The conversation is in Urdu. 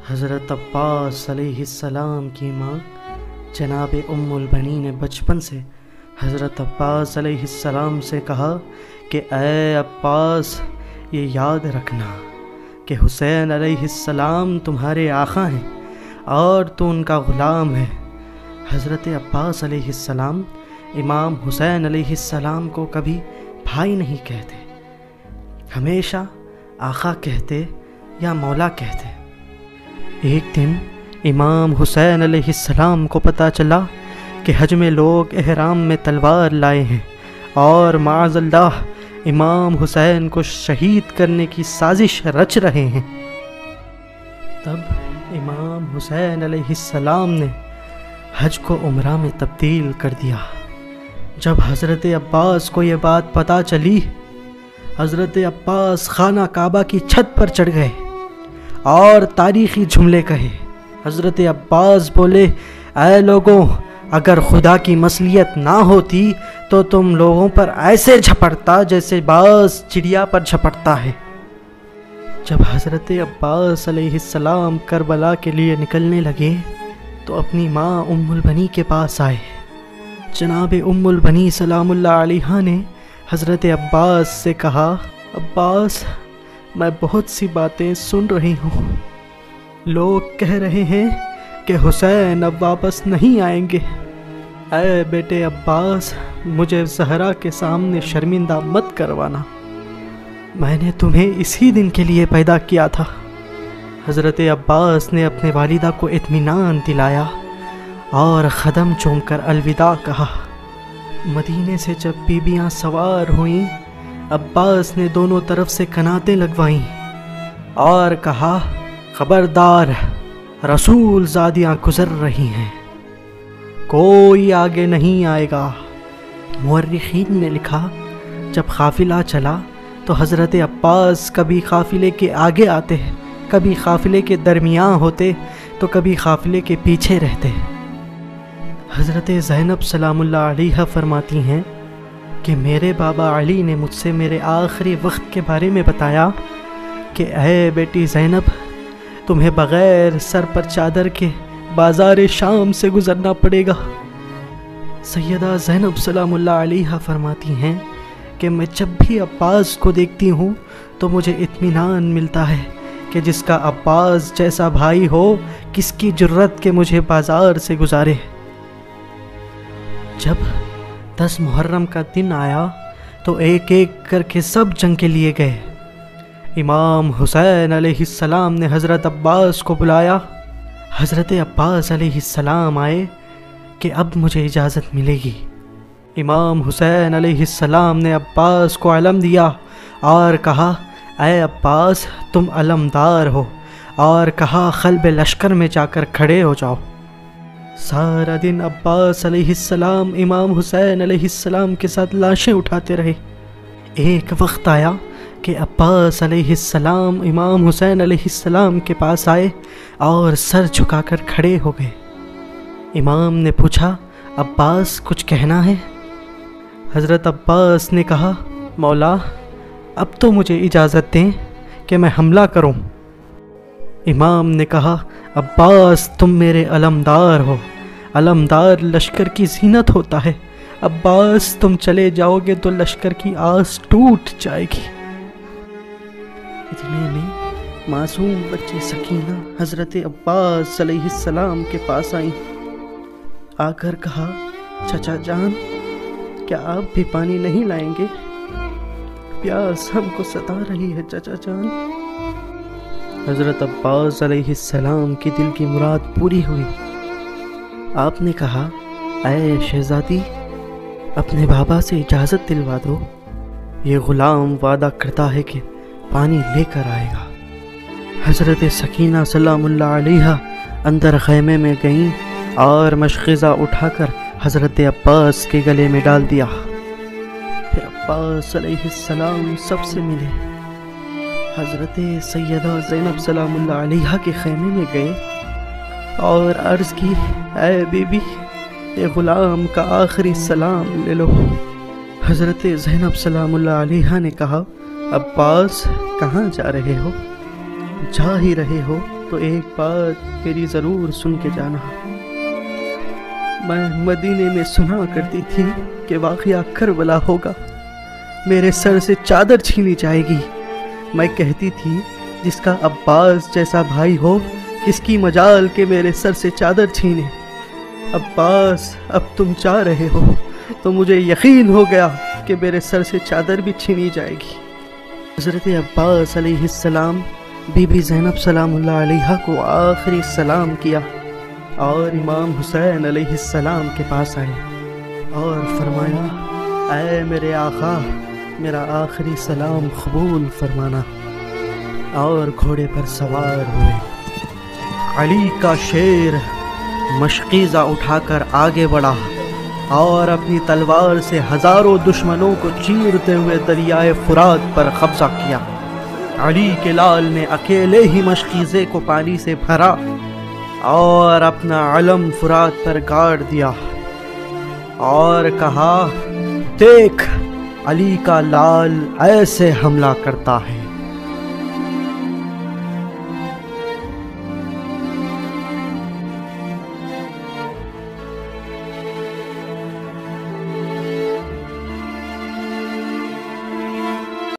حضرت عباس علیہ السلام کی ماں جناب ام البنین نے بچپن سے حضرت عباس علیہ السلام سے کہا کہ اے عباس یہ یاد رکھنا کہ حسین علیہ السلام تمہارے آقا ہیں اور تو ان کا غلام ہے۔ حضرت عباس علیہ السلام امام حسین علیہ السلام کو کبھی بھائی نہیں کہتے، ہمیشہ آقا کہتے یا مولا کہتے۔ ایک دن امام حسین علیہ السلام کو پتہ چلا کہ حج میں لوگ احرام میں تلوار لائے ہیں اور معاذ اللہ امام حسین کو شہید کرنے کی سازش رچ رہے ہیں۔ تب امام حسین علیہ السلام نے حج کو عمرہ میں تبدیل کر دیا۔ جب حضرت عباس کو یہ بات پتہ چلی، حضرت عباس خانہ کعبہ کی چھت پر چڑھ گئے اور تاریخی جملے کہے۔ حضرت عباس بولے، اے لوگوں، اگر خدا کی مصلیت نہ ہوتی تو تم لوگوں پر ایسے جھپٹتا جیسے باز چڑیا پر جھپٹتا ہے۔ جب حضرت عباس علیہ السلام کربلا کے لیے نکلنے لگے تو اپنی ماں ام البنی کے پاس آئے۔ جناب ام البنی سلام اللہ علیہا نے حضرت عباس سے کہا، عباس، میں بہت سی باتیں سن رہی ہوں، لوگ کہہ رہے ہیں کہ حسین اب واپس نہیں آئیں گے۔ اے بیٹے عباس، مجھے زہرا کے سامنے شرمندہ مت کروانا، میں نے تمہیں اسی دن کے لیے پیدا کیا تھا۔ حضرت عباس نے اپنے والدہ کو اطمینان دلایا اور قدم چوم کر الوداع کہا۔ مدینے سے جب بیبیاں سوار ہوئیں، عباس نے دونوں طرف سے کناتیں لگوائیں اور کہا، خبردار، رسول زادیاں گزر رہی ہیں، کوئی آگے نہیں آئے گا۔ مورخین نے لکھا، جب قافلہ چلا تو حضرت عباس کبھی قافلے کے آگے آتے، کبھی قافلے کے درمیان ہوتے تو کبھی قافلے کے پیچھے رہتے۔ حضرت زینب سلام اللہ علیہا فرماتی ہیں کہ میرے بابا علی نے مجھ سے میرے آخری وقت کے بارے میں بتایا کہ اے بیٹی زینب، تمہیں بغیر سر پر چادر کے بازار شام سے گزرنا پڑے گا۔ سیدہ زینب سلام اللہ علیہا فرماتی ہیں کہ میں جب بھی عباس کو دیکھتی ہوں تو مجھے اطمینان ملتا ہے کہ جس کا عباس جیسا بھائی ہو، کس کی جرت کہ مجھے بازار سے گزارے۔ جب 10 محرم کا دن آیا تو ایک ایک کر کے سب جنگ کے لیے گئے۔ امام حسین علیہ السلام نے حضرت عباس کو بلایا۔ حضرت عباس علیہ السلام آئے کہ اب مجھے اجازت ملے گی۔ امام حسین علیہ السلام نے عباس کو علم دیا اور کہا، اے عباس، تم علمدار ہو، اور کہا قلب لشکر میں جا کر کھڑے ہو جاؤ۔ سارا دن عباس علیہ السلام امام حسین علیہ السلام کے ساتھ لاشیں اٹھاتے رہے۔ ایک وقت آیا کہ عباس علیہ السلام امام حسین علیہ السلام کے پاس آئے اور سر جھکا کر کھڑے ہو گئے۔ امام نے پوچھا، عباس، کچھ کہنا ہے؟ حضرت عباس نے کہا، مولا، اب تو مجھے اجازت دیں کہ میں حملہ کروں۔ امام نے کہا، عباس، تم میرے علمدار ہو، علمدار لشکر کی زینت ہوتا ہے، عباس تم چلے جاؤ گے تو لشکر کی آس ٹوٹ جائے گی۔ اتنے میں معصوم بچی سکینہ حضرت عباس علیہ السلام کے پاس آئیں، آ کر کہا، چچا جان، کیا آپ بھی پانی نہیں لائیں گے؟ پیاس ہم کو ستا رہی ہے چچا جان۔ حضرت عباس علیہ السلام کی دل کی مراد پوری ہوئی۔ آپ نے کہا، اے شہزادی، اپنے بابا سے اجازت دلوا دو، یہ غلام وعدہ کرتا ہے کہ پانی لے کر آئے گا۔ حضرت سکینہ سلام اللہ علیہا اندر خیمے میں گئیں اور مشغزہ اٹھا کر حضرت عباس کے گلے میں ڈال دیا۔ پھر عباس علیہ السلام سب سے ملے۔ حضرت سیدہ زینب سلام اللہ علیہا کے خیمے میں گئے اور عرض کی، اے بی بی، یہ غلام کا آخری سلام لے لو۔ حضرت زینب سلام اللہ علیہا نے کہا، عباس، کہاں جا رہے ہو؟ جا ہی رہے ہو تو ایک بات میری ضرور سن کے جانا۔ میں مدینے میں سنا کرتی تھی کہ واقعہ کربلا ہوگا، میرے سر سے چادر چھینی جائے گی۔ میں کہتی تھی جس کا عباس جیسا بھائی ہو، کس کی مجال کہ میرے سر سے چادر چھینے۔ عباس اب تم جا رہے ہو تو مجھے یقین ہو گیا کہ میرے سر سے چادر بھی چھینی جائے گی۔ حضرت عباس علیہ السلام بی بی زینب سلام اللہ علیہا کو آخری سلام کیا اور امام حسین علیہ السلام کے پاس آئے اور فرمایا، اے میرے آقا، میرا آخری سلام قبول فرمانا، اور گھوڑے پر سوار ہوئے۔ علی کا شیر مشقیزہ اٹھا کر آگے بڑھا اور اپنی تلوار سے ہزاروں دشمنوں کو چیرتے ہوئے دریائے فرات پر قبضہ کیا۔ علی کے لال نے اکیلے ہی مشقیزے کو پانی سے بھرا اور اپنا علم فرات پر گاڑ دیا اور کہا، دیکھ علی کا لال ایسے حملہ کرتا ہے۔